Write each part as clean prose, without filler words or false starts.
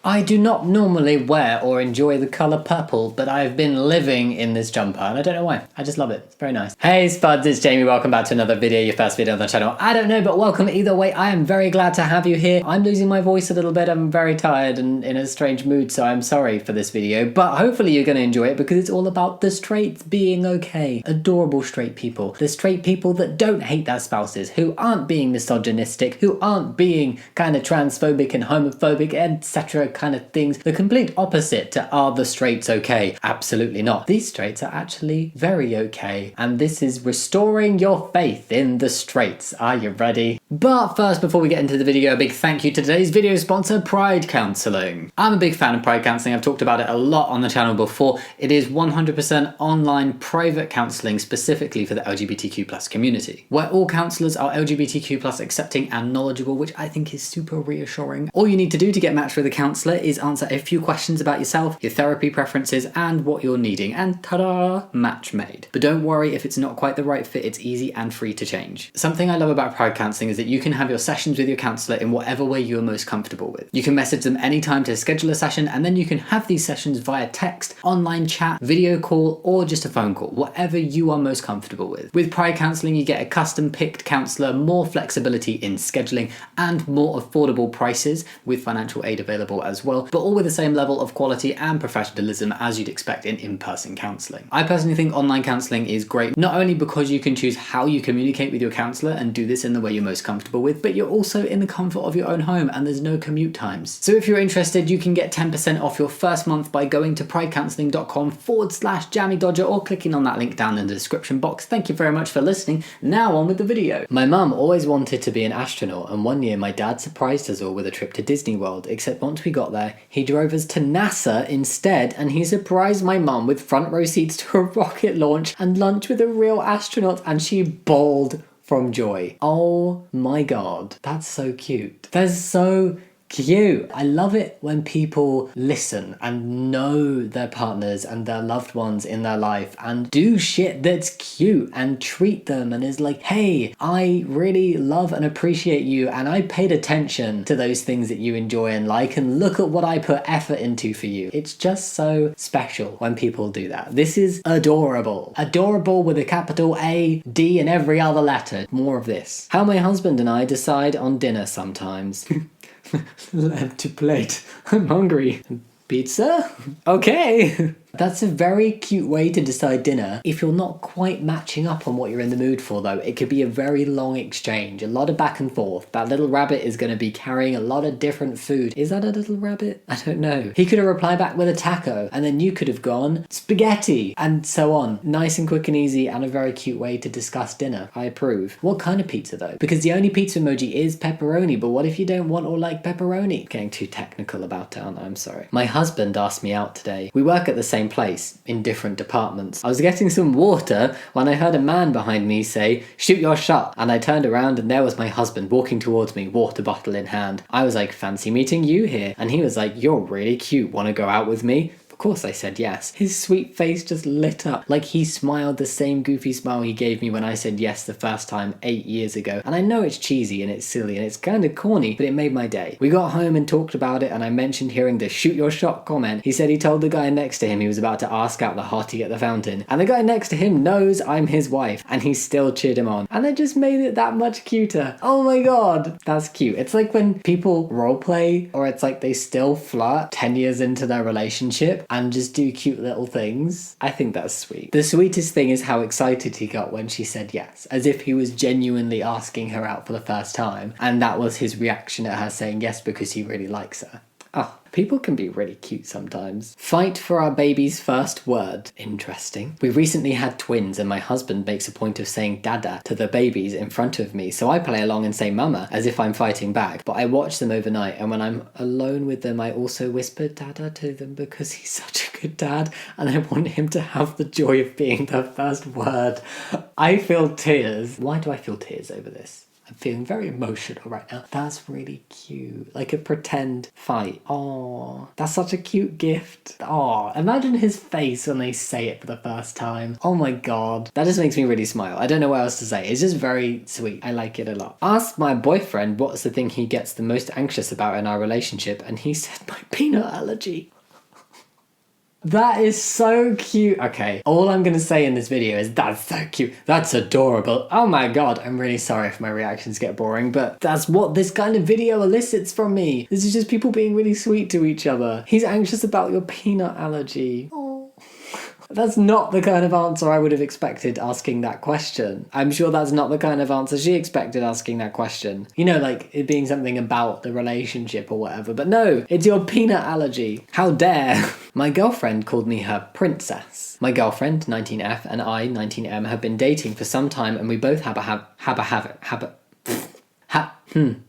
I do not normally wear or enjoy the colour purple, but I've been living in this jumper and I don't know why. I just love it. It's very nice. Hey Spuds, it's Jamie. Welcome back to another video, your first video on the channel. I don't know, but welcome either way. I am very glad to have you here. I'm losing my voice a little bit. I'm very tired and in a strange mood, so I'm sorry for this video, but hopefully you're going to enjoy it because it's all about the straights being okay. Adorable straight people. The straight people that don't hate their spouses, who aren't being misogynistic, who aren't being kind of transphobic and homophobic, etc. kind of things. The complete opposite to are the straights okay? Absolutely not. These straights are actually very okay, and this is restoring your faith in the straights. Are you ready? But first, before we get into the video, a big thank you to today's video sponsor, Pride Counselling. I'm a big fan of Pride Counselling. I've talked about it a lot on the channel before. It is 100% online private counselling specifically for the LGBTQ+ community, where all counsellors are LGBTQ+ accepting and knowledgeable, which I think is super reassuring. All you need to do to get matched with a counsellor is answer a few questions about yourself, your therapy preferences, and what you're needing, and ta-da, match made. But don't worry if it's not quite the right fit, it's easy and free to change. Something I love about Pride Counselling is that you can have your sessions with your counsellor in whatever way you are most comfortable with. You can message them anytime to schedule a session, and then you can have these sessions via text, online chat, video call, or just a phone call, whatever you are most comfortable with. With Pride Counselling, you get a custom-picked counsellor, more flexibility in scheduling, and more affordable prices with financial aid available as well, but all with the same level of quality and professionalism as you'd expect in in-person counselling. I personally think online counselling is great, not only because you can choose how you communicate with your counsellor and do this in the way you're most comfortable with, but you're also in the comfort of your own home and there's no commute times. So if you're interested, you can get 10% off your first month by going to pridecounselling.com/Jammidodger or clicking on that link down in the description box. Thank you very much for listening. Now on with the video. My mum always wanted to be an astronaut, and one year my dad surprised us all with a trip to Disney World, except once we got there, he drove us to NASA instead, and he surprised my mum with front row seats to a rocket launch and lunch with a real astronaut, and she bawled from joy. Oh my god, that's so cute. That's so cute. I love it when people listen and know their partners and their loved ones in their life and do shit that's cute and treat them and is like, hey, I really love and appreciate you and I paid attention to those things that you enjoy and like, and look at what I put effort into for you. It's just so special when people do that. This is adorable. Adorable with a capital A, D and every other letter. More of this. How my husband and I decide on dinner sometimes. Empty plate. I'm hungry. Pizza? Okay. That's a very cute way to decide dinner. If you're not quite matching up on what you're in the mood for though, it could be a very long exchange, a lot of back and forth. That little rabbit is going to be carrying a lot of different food. Is that a little rabbit? I don't know. He could have replied back with a taco and then you could have gone spaghetti and so on. Nice and quick and easy and a very cute way to discuss dinner. I approve. What kind of pizza though? Because the only pizza emoji is pepperoni, but what if you don't want or like pepperoni? Getting too technical about it, aren't I? I'm sorry. My husband asked me out today. We work at the same place in different departments. I was getting some water when I heard a man behind me say, "Shoot your shot," and I turned around and there was my husband walking towards me, water bottle in hand. I was like, "Fancy meeting you here," and he was like, "You're really cute, want to go out with me?" Of course I said yes. His sweet face just lit up, like he smiled the same goofy smile he gave me when I said yes the first time 8 years ago. And I know it's cheesy and it's silly and it's kind of corny, but it made my day. We got home and talked about it and I mentioned hearing the "shoot your shot" comment. He said he told the guy next to him he was about to ask out the hottie at the fountain, and the guy next to him knows I'm his wife and he still cheered him on. And it just made it that much cuter. Oh my god, that's cute. It's like when people roleplay, or it's like they still flirt 10 years into their relationship and just do cute little things. I think that's sweet. The sweetest thing is how excited he got when she said yes, as if he was genuinely asking her out for the first time, and that was his reaction at her saying yes because he really likes her. Oh, people can be really cute sometimes. Fight for our baby's first word. Interesting. We recently had twins and my husband makes a point of saying dada to the babies in front of me, so I play along and say mama as if I'm fighting back, but I watch them overnight and when I'm alone with them I also whisper dada to them because he's such a good dad and I want him to have the joy of being the first word. I feel tears. Why do I feel tears over this? I'm feeling very emotional right now. That's really cute. Like a pretend fight. Oh, that's such a cute gift. Oh, imagine his face when they say it for the first time. Oh my god. That just makes me really smile. I don't know what else to say. It's just very sweet. I like it a lot. Asked my boyfriend what's the thing he gets the most anxious about in our relationship, and he said my peanut allergy. That is so cute. Okay, all I'm gonna say in this video is that's so cute. That's adorable. Oh my god, I'm really sorry if my reactions get boring, but that's what this kind of video elicits from me. This is just people being really sweet to each other. He's anxious about your peanut allergy. Oh. That's not the kind of answer I would have expected asking that question. I'm sure that's not the kind of answer she expected asking that question. You know, like it being something about the relationship or whatever. But no, it's your peanut allergy. How dare. My girlfriend called me her princess. My girlfriend, 19F, and I, 19M, have been dating for some time, and we both have a habit.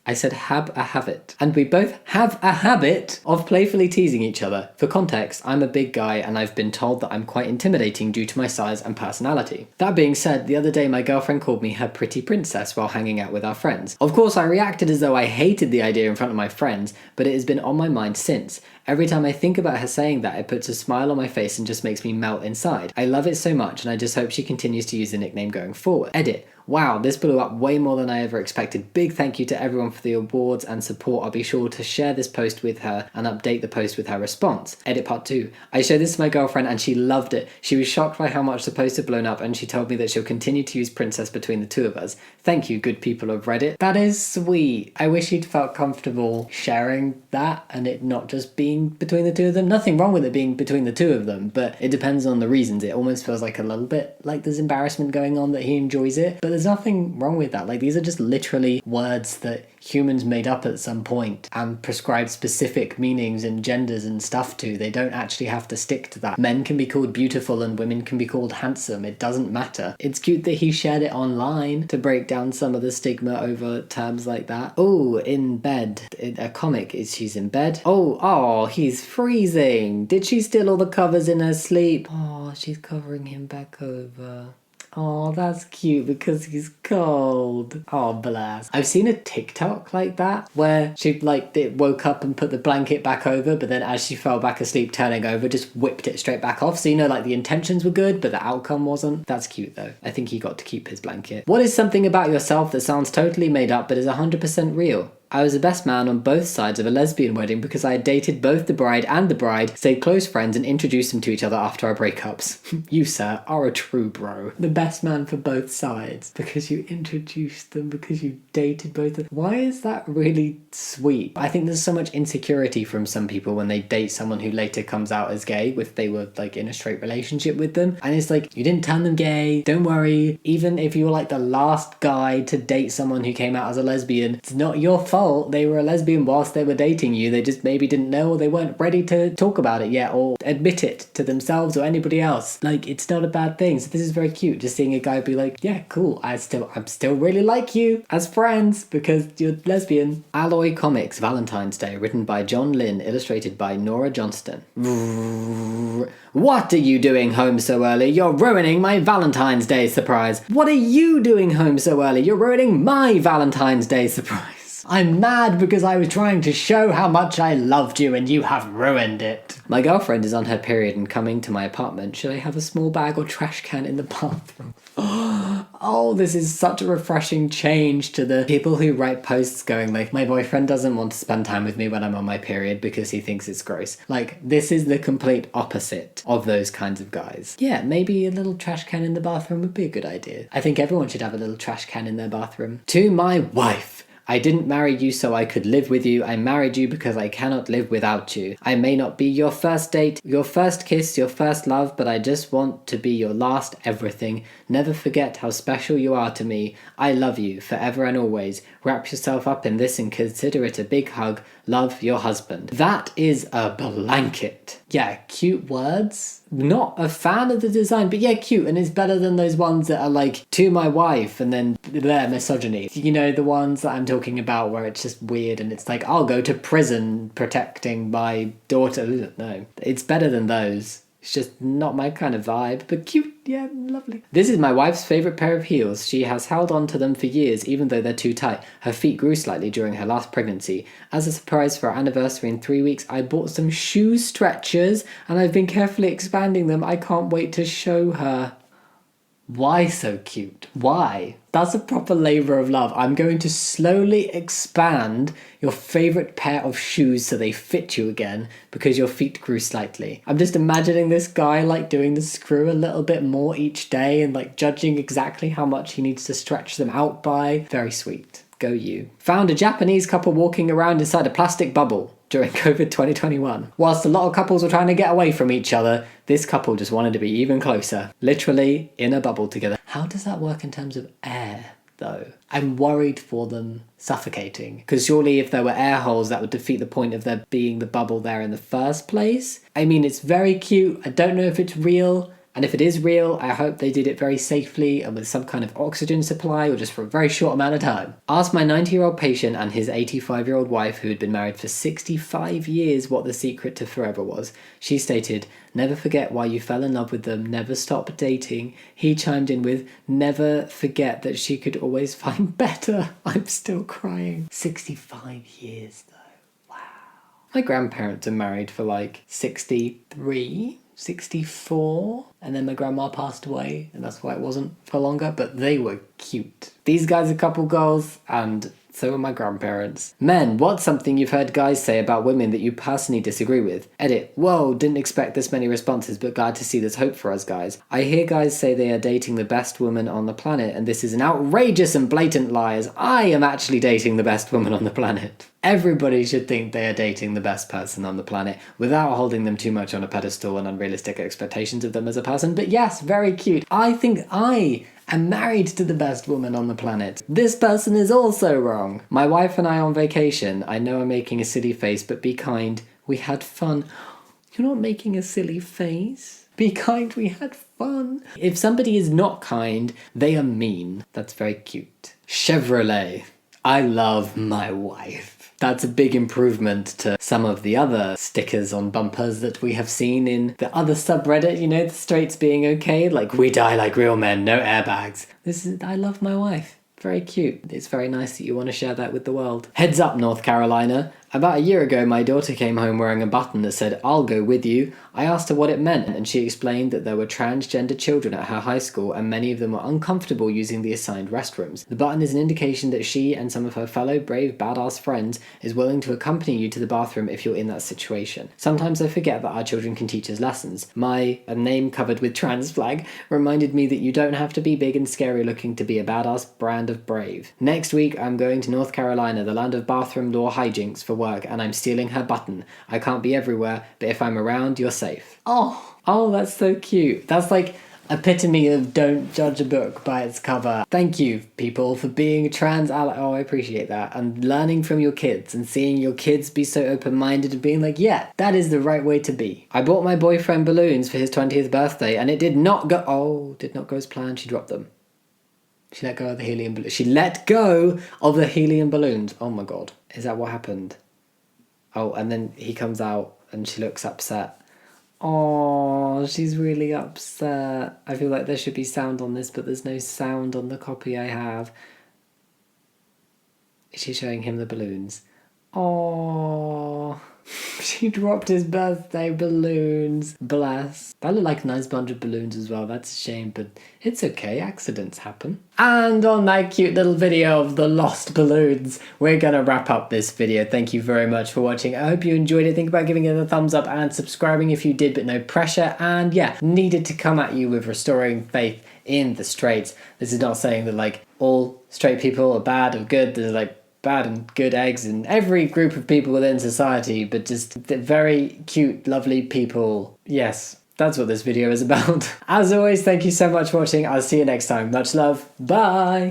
I said have a habit. And we both have a habit of playfully teasing each other. For context, I'm a big guy and I've been told that I'm quite intimidating due to my size and personality. That being said, the other day my girlfriend called me her pretty princess while hanging out with our friends. Of course, I reacted as though I hated the idea in front of my friends, but it has been on my mind since. Every time I think about her saying that, it puts a smile on my face and just makes me melt inside. I love it so much and I just hope she continues to use the nickname going forward. Edit. Wow, this blew up way more than I ever expected. Big thank you to everyone for the awards and support. I'll be sure to share this post with her and update the post with her response. Edit part 2. I showed this to my girlfriend and she loved it. She was shocked by how much the post had blown up and she told me that she'll continue to use princess between the two of us. Thank you, good people of Reddit. That is sweet. I wish you'd felt comfortable sharing that and it not just being between the two of them. Nothing wrong with it being between the two of them, but it depends on the reasons. It almost feels like a little bit like there's embarrassment going on that he enjoys it, but there's nothing wrong with that. Like, these are just literally words that humans made up at some point and prescribed specific meanings and genders and stuff to. They don't actually have to stick to that. Men can be called beautiful and women can be called handsome. It doesn't matter. It's cute that he shared it online to break down some of the stigma over terms like that. Oh, in bed. A comic is she's in bed. Oh, he's freezing. Did she steal all the covers in her sleep? Oh, she's covering him back over. Oh, that's cute because he's cold. Oh, bless. I've seen a TikTok like that where she woke up and put the blanket back over, but then as she fell back asleep turning over, just whipped it straight back off. So, you know, like the intentions were good, but the outcome wasn't. That's cute though. I think he got to keep his blanket. What is something about yourself that sounds totally made up but is 100% real? I was the best man on both sides of a lesbian wedding because I had dated both the bride and the bride, stayed close friends and introduced them to each other after our breakups. You, sir, are a true bro. The best man for both sides because you introduced them, because you dated both of them. Why is that really sweet? I think there's so much insecurity from some people when they date someone who later comes out as gay if they were like in a straight relationship with them. And it's like, you didn't turn them gay, don't worry. Even if you were like the last guy to date someone who came out as a lesbian, it's not your fault. They were a lesbian whilst they were dating you. They just maybe didn't know, or they weren't ready to talk about it yet or admit it to themselves or anybody else. Like, it's not a bad thing. So this is very cute, just seeing a guy be like, yeah, cool, I'm still really like you as friends because you're lesbian. Alloy Comics Valentine's Day, written by John Lynn, illustrated by Nora Johnston. What are you doing home so early? You're ruining my Valentine's Day surprise. What are you doing home so early? You're ruining my Valentine's Day surprise. I'm mad because I was trying to show how much I loved you and you have ruined it. My girlfriend is on her period and coming to my apartment. Should I have a small bag or trash can in the bathroom? Oh, this is such a refreshing change to the people who write posts going like, my boyfriend doesn't want to spend time with me when I'm on my period because he thinks it's gross. Like, this is the complete opposite of those kinds of guys. Yeah, maybe a little trash can in the bathroom would be a good idea. I think everyone should have a little trash can in their bathroom. To my wife. I didn't marry you so I could live with you. I married you because I cannot live without you. I may not be your first date, your first kiss, your first love, but I just want to be your last everything. Never forget how special you are to me. I love you forever and always. Wrap yourself up in this and consider it a big hug. Love, your husband. That is a blanket. Yeah, cute words. Not a fan of the design, but yeah, cute. And it's better than those ones that are like, to my wife, and then they're misogyny. You know, the ones that I'm talking about where it's just weird and it's like, I'll go to prison protecting my daughter. No, it's better than those. It's just not my kind of vibe, but cute, yeah, lovely. This is my wife's favourite pair of heels. She has held on to them for years, even though they're too tight. Her feet grew slightly during her last pregnancy. As a surprise for our anniversary in 3 weeks, I bought some shoe stretchers, and I've been carefully expanding them. I can't wait to show her. Why so cute? Why? That's a proper labour of love. I'm going to slowly expand your favourite pair of shoes so they fit you again because your feet grew slightly. I'm just imagining this guy like doing the screw a little bit more each day and like judging exactly how much he needs to stretch them out by. Very sweet. Go you. Found a Japanese couple walking around inside a plastic bubble during COVID 2021. Whilst a lot of couples were trying to get away from each other, this couple just wanted to be even closer. Literally in a bubble together. How does that work in terms of air, though? I'm worried for them suffocating. Because surely if there were air holes, that would defeat the point of there being the bubble there in the first place. I mean, it's very cute. I don't know if it's real. And if it is real, I hope they did it very safely and with some kind of oxygen supply or just for a very short amount of time. Asked my 90-year-old patient and his 85-year-old wife, who had been married for 65 years, what the secret to forever was. She stated, "Never forget why you fell in love with them, never stop dating." He chimed in with, "Never forget that she could always find better." I'm still crying. 65 years though. Wow. My grandparents are married for like 63. 64, and then my grandma passed away, and that's why it wasn't for longer, but they were cute. These guys are couple goals, and so are my grandparents. Men, what's something you've heard guys say about women that you personally disagree with? Edit. Whoa, didn't expect this many responses, but glad to see there's hope for us guys. I hear guys say they are dating the best woman on the planet, and this is an outrageous and blatant lie, as I am actually dating the best woman on the planet. Everybody should think they are dating the best person on the planet without holding them too much on a pedestal and unrealistic expectations of them as a person. But yes, very cute. I think I am married to the best woman on the planet. This person is also wrong. My wife and I on vacation. I know I'm making a silly face, but be kind. We had fun. You're not making a silly face. Be kind, we had fun. If somebody is not kind, they are mean. That's very cute. Chevrolet. I love my wife. That's a big improvement to some of the other stickers on bumpers that we have seen in the other subreddit, you know, the straights being okay, like we die like real men, no airbags. This is, I love my wife. Very cute. It's very nice that you want to share that with the world. Heads up, North Carolina. About a year ago, my daughter came home wearing a button that said, "I'll go with you." I asked her what it meant, and she explained that there were transgender children at her high school, and many of them were uncomfortable using the assigned restrooms. The button is an indication that she and some of her fellow brave badass friends is willing to accompany you to the bathroom if you're in that situation. Sometimes I forget that our children can teach us lessons. My name covered with trans flag reminded me that you don't have to be big and scary looking to be a badass brand of brave. Next week, I'm going to North Carolina, the land of bathroom law hijinks, for work, and I'm stealing her button. I can't be everywhere, but if I'm around, you're safe. Oh, that's so cute. That's like epitome of don't judge a book by its cover. Thank you, people, for being trans ally. Oh, I appreciate that. And learning from your kids and seeing your kids be so open-minded and being like, yeah, that is the right way to be. I bought my boyfriend balloons for his 20th birthday, and it did not go as planned. She dropped them. She let go of the helium balloons. She let go of the helium balloons. Oh my God. Is that what happened? Oh, and then he comes out and she looks upset. Oh, she's really upset. I feel like there should be sound on this, but there's no sound on the copy I have. Is she showing him the balloons? Oh, she dropped his birthday balloons. Bless. That looked like a nice bunch of balloons as well. That's a shame, but it's okay. Accidents happen. And on that cute little video of the lost balloons, we're gonna wrap up this video. Thank you very much for watching. I hope you enjoyed it. Think about giving it a thumbs up and subscribing if you did, but no pressure. And yeah, needed to come at you with restoring faith in the straights. This is not saying that like all straight people are bad or good. There's like bad and good eggs in every group of people within society, but just the very cute, lovely people. Yes, that's what this video is about. As always, thank you so much for watching. I'll see you next time. Much love. Bye.